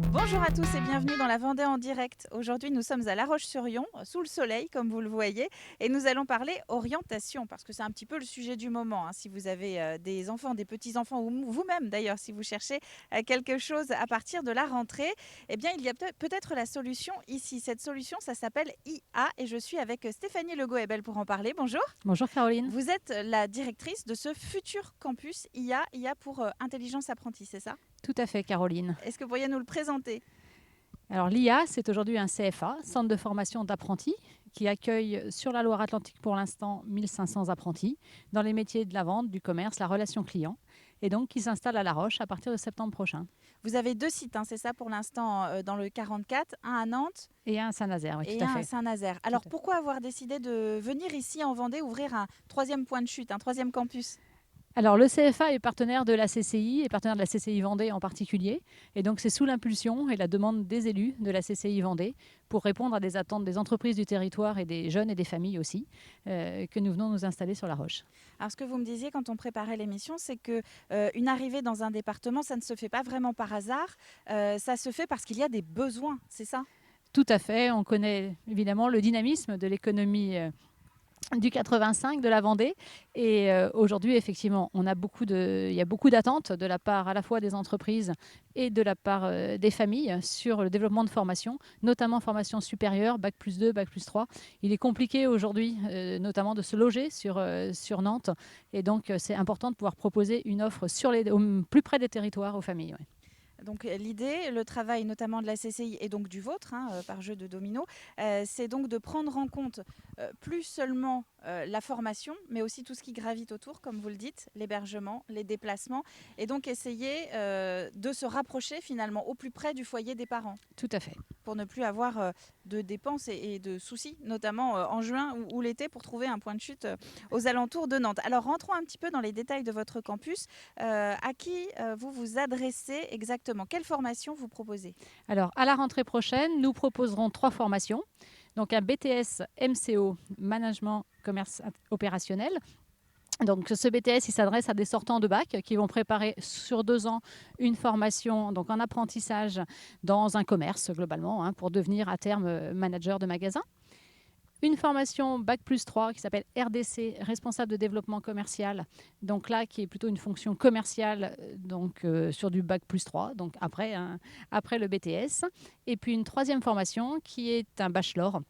Bonjour à tous et bienvenue dans la Vendée en direct. Aujourd'hui, nous sommes à La Roche-sur-Yon, sous le soleil, comme vous le voyez, et nous allons parler orientation, parce que c'est un petit peu le sujet du moment. Si vous avez des enfants, des petits-enfants, ou vous-même d'ailleurs, si vous cherchez quelque chose à partir de la rentrée, eh bien, il y a peut-être la solution ici. Cette solution, ça s'appelle IA, et je suis avec Stéphanie Legault-Ebel pour en parler. Bonjour. Bonjour Caroline. Vous êtes la directrice de ce futur campus IA pour intelligence apprentie, c'est ça? Tout à fait Caroline. Est-ce que vous pourriez nous le présenter? Alors l'IA, c'est aujourd'hui un CFA, Centre de formation d'apprentis, qui accueille sur la Loire-Atlantique pour l'instant 1500 apprentis dans les métiers de la vente, du commerce, la relation client, et donc qui s'installe à La Roche à partir de septembre prochain. Vous avez 2 sites, c'est ça pour l'instant, dans le 44, un à Nantes Et un à Saint-Nazaire, oui, et tout à un à fait. Saint-Nazaire. Alors pourquoi avoir décidé de venir ici en Vendée ouvrir un 3e point de chute, un 3e campus? Alors le CFA est partenaire de la CCI, et partenaire de la CCI Vendée en particulier, et donc c'est sous l'impulsion et la demande des élus de la CCI Vendée pour répondre à des attentes des entreprises du territoire et des jeunes et des familles aussi, que nous venons nous installer sur La Roche. Alors ce que vous me disiez quand on préparait l'émission, c'est que une arrivée dans un département, ça ne se fait pas vraiment par hasard, ça se fait parce qu'il y a des besoins, c'est ça? Tout à fait, on connaît évidemment le dynamisme de l'économie du 85 de la Vendée. Et aujourd'hui, effectivement, il y a beaucoup d'attentes de la part à la fois des entreprises et de la part des familles sur le développement de formation, notamment formation supérieure, Bac+2, Bac+3. Il est compliqué aujourd'hui, notamment de se loger sur Nantes. Et donc, c'est important de pouvoir proposer une offre au plus près des territoires aux familles. Ouais. Donc l'idée, le travail notamment de la CCI et donc du vôtre, par jeu de domino, c'est donc de prendre en compte plus seulement la formation, mais aussi tout ce qui gravite autour, comme vous le dites, l'hébergement, les déplacements, et donc essayer de se rapprocher finalement au plus près du foyer des parents, Tout à fait. pour ne plus avoir de dépenses et de soucis, notamment en juin ou l'été, pour trouver un point de chute aux alentours de Nantes. Alors rentrons un petit peu dans les détails de votre campus. À qui vous vous adressez exactement? Quelle formation vous proposez? Alors, à la rentrée prochaine, nous proposerons 3 formations. Donc, un BTS MCO, Management Commerce Opérationnel. Donc, ce BTS, il s'adresse à des sortants de bac qui vont préparer sur 2 ans une formation donc en apprentissage dans un commerce globalement pour devenir à terme manager de magasin. Une formation Bac+3 qui s'appelle RDC, responsable de développement commercial. Donc là, qui est plutôt une fonction commerciale sur du Bac+3, donc après le BTS. Et puis une 3e formation qui est un bachelor.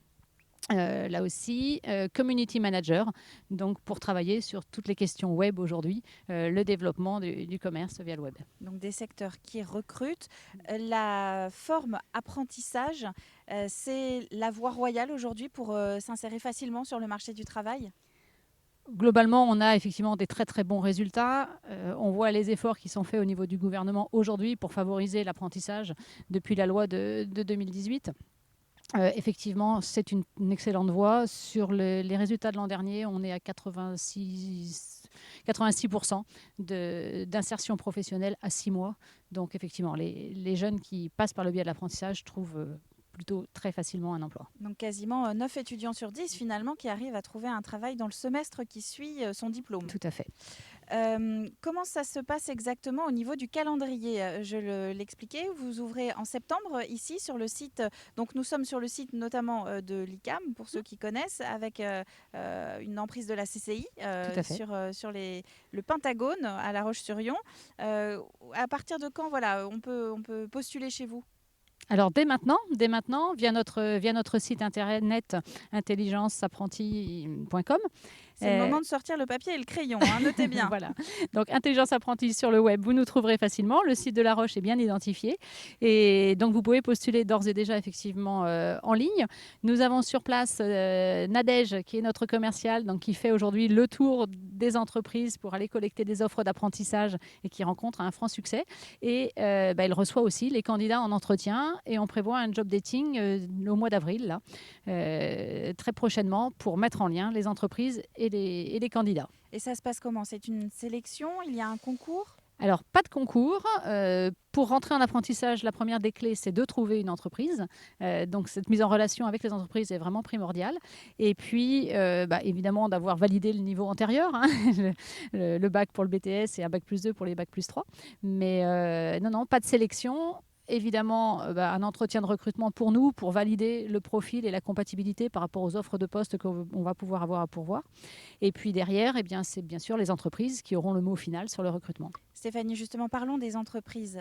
Là aussi, community manager, donc pour travailler sur toutes les questions web aujourd'hui, le développement du commerce via le web. Donc des secteurs qui recrutent. La forme apprentissage, c'est la voie royale aujourd'hui pour s'insérer facilement sur le marché du travail? Globalement, on a effectivement des très très bons résultats. On voit les efforts qui sont faits au niveau du gouvernement aujourd'hui pour favoriser l'apprentissage depuis la loi de 2018. Effectivement, c'est une excellente voie. Sur les résultats de l'an dernier, on est à 86% d'insertion professionnelle à 6 mois. Donc effectivement, les jeunes qui passent par le biais de l'apprentissage trouvent plutôt très facilement un emploi. Donc quasiment 9 étudiants sur 10 finalement qui arrivent à trouver un travail dans le semestre qui suit son diplôme. Tout à fait. Comment ça se passe exactement au niveau du calendrier? Je l'expliquais, vous ouvrez en septembre ici sur le site. Donc nous sommes sur le site notamment de l'ICAM, pour ceux qui connaissent, avec une emprise de la CCI Tout à fait. sur le Pentagone à La Roche-sur-Yon. À partir de quand on peut postuler chez vous? Alors dès maintenant, via notre site internet intelligenceapprenti.com. C'est le moment de sortir le papier et le crayon, notez bien. Voilà. Donc Intelligence Apprentie sur le web, vous nous trouverez facilement. Le site de La Roche est bien identifié. Et donc vous pouvez postuler d'ores et déjà effectivement en ligne. Nous avons sur place Nadège, qui est notre commercial, donc qui fait aujourd'hui le tour des entreprises pour aller collecter des offres d'apprentissage et qui rencontre un franc succès. Et elle reçoit aussi les candidats en entretien et on prévoit un job dating au mois d'avril, là, très prochainement, pour mettre en lien les entreprises et les candidats. Et ça se passe comment? C'est une sélection? Il y a un concours? Alors, pas de concours. Pour rentrer en apprentissage, la première des clés, c'est de trouver une entreprise. Donc, cette mise en relation avec les entreprises est vraiment primordiale. Et puis, évidemment, d'avoir validé le niveau antérieur, hein, le bac pour le BTS et un bac plus 2 pour les bac plus 3. Mais non, pas de sélection. Évidemment, un entretien de recrutement pour nous, pour valider le profil et la compatibilité par rapport aux offres de poste qu'on va pouvoir avoir à pourvoir. Et puis derrière, c'est bien sûr les entreprises qui auront le mot final sur le recrutement. Stéphanie, justement, parlons des entreprises.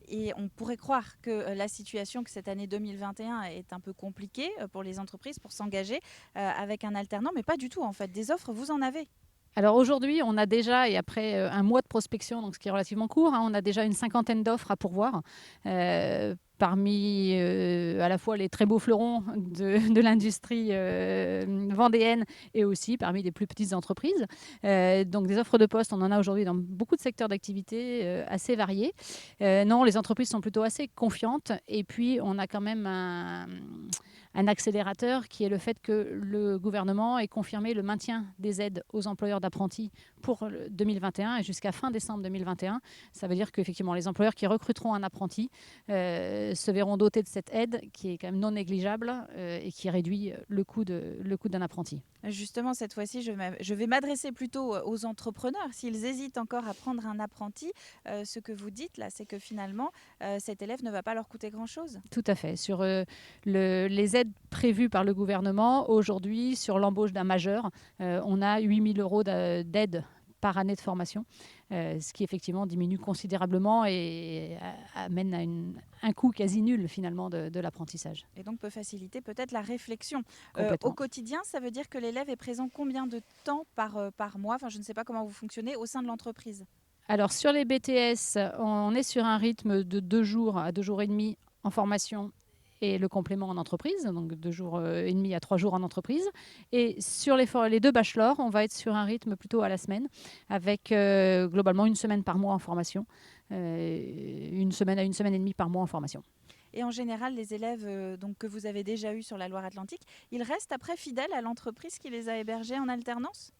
Et on pourrait croire que la situation, que cette année 2021 est un peu compliquée pour les entreprises pour s'engager avec un alternant, mais pas du tout en fait. Des offres, vous en avez. Alors aujourd'hui, on a déjà, et après un mois de prospection, donc ce qui est relativement court, hein, on a déjà une 50aine d'offres à pourvoir. Parmi à la fois les très beaux fleurons de l'industrie vendéenne et aussi parmi les plus petites entreprises. Donc des offres de poste, on en a aujourd'hui dans beaucoup de secteurs d'activité assez variés. Non, les entreprises sont plutôt assez confiantes et puis on a quand même un accélérateur qui est le fait que le gouvernement ait confirmé le maintien des aides aux employeurs d'apprentis pour 2021 et jusqu'à fin décembre 2021. Ça veut dire qu'effectivement, les employeurs qui recruteront un apprenti se verront dotés de cette aide qui est quand même non négligeable et qui réduit le coût d'un apprenti. Justement, cette fois-ci, je vais m'adresser plutôt aux entrepreneurs. S'ils hésitent encore à prendre un apprenti, ce que vous dites là, c'est que finalement, cet élève ne va pas leur coûter grand-chose. Tout à fait. Sur les aides prévues par le gouvernement, aujourd'hui, sur l'embauche d'un majeur, on a 8 000 € d'aide par année de formation, ce qui effectivement diminue considérablement et amène à un coût quasi nul finalement de l'apprentissage. Et donc peut faciliter peut-être la réflexion. Complètement. Au quotidien, ça veut dire que l'élève est présent combien de temps par mois? Enfin, je ne sais pas comment vous fonctionnez au sein de l'entreprise. Alors sur les BTS, on est sur un rythme de 2 jours à 2 jours et demi en formation et le complément en entreprise, donc 2 jours et demi à 3 jours en entreprise. Et sur les 2 bachelors, on va être sur un rythme plutôt à la semaine, avec globalement 1 semaine par mois en formation, 1 semaine à 1 semaine et demie par mois en formation. Et en général, les élèves donc, que vous avez déjà eus sur la Loire-Atlantique, ils restent après fidèles à l'entreprise qui les a hébergés en alternance?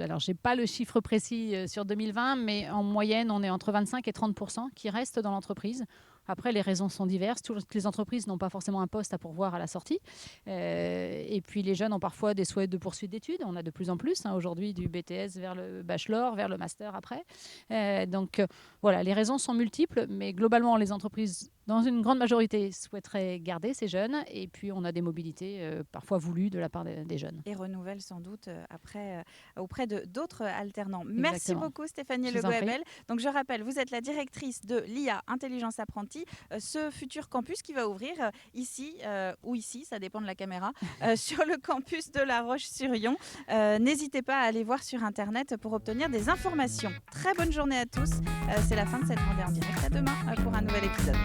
Alors, je n'ai pas le chiffre précis sur 2020, mais en moyenne, on est entre 25 et 30% qui restent dans l'entreprise. Après, les raisons sont diverses. Toutes les entreprises n'ont pas forcément un poste à pourvoir à la sortie. Et puis, les jeunes ont parfois des souhaits de poursuite d'études. On a de plus en plus aujourd'hui du BTS vers le bachelor, vers le master après. Donc, voilà, les raisons sont multiples, mais globalement, les entreprises, dans une grande majorité, souhaiteraient garder ces jeunes. Et puis, on a des mobilités parfois voulues de la part des jeunes. Et renouvellent sans doute après auprès d'autres alternants. Merci Exactement. beaucoup Stéphanie Je vous en prie. Legoebel. Donc je rappelle, vous êtes la directrice de l'IA Intelligence Apprentie, ce futur campus qui va ouvrir ici ou ici, ça dépend de la caméra, sur le campus de La Roche-sur-Yon. N'hésitez pas à aller voir sur internet pour obtenir des informations. Très bonne journée à tous. C'est la fin de cette Vendée en direct. À demain pour un nouvel épisode.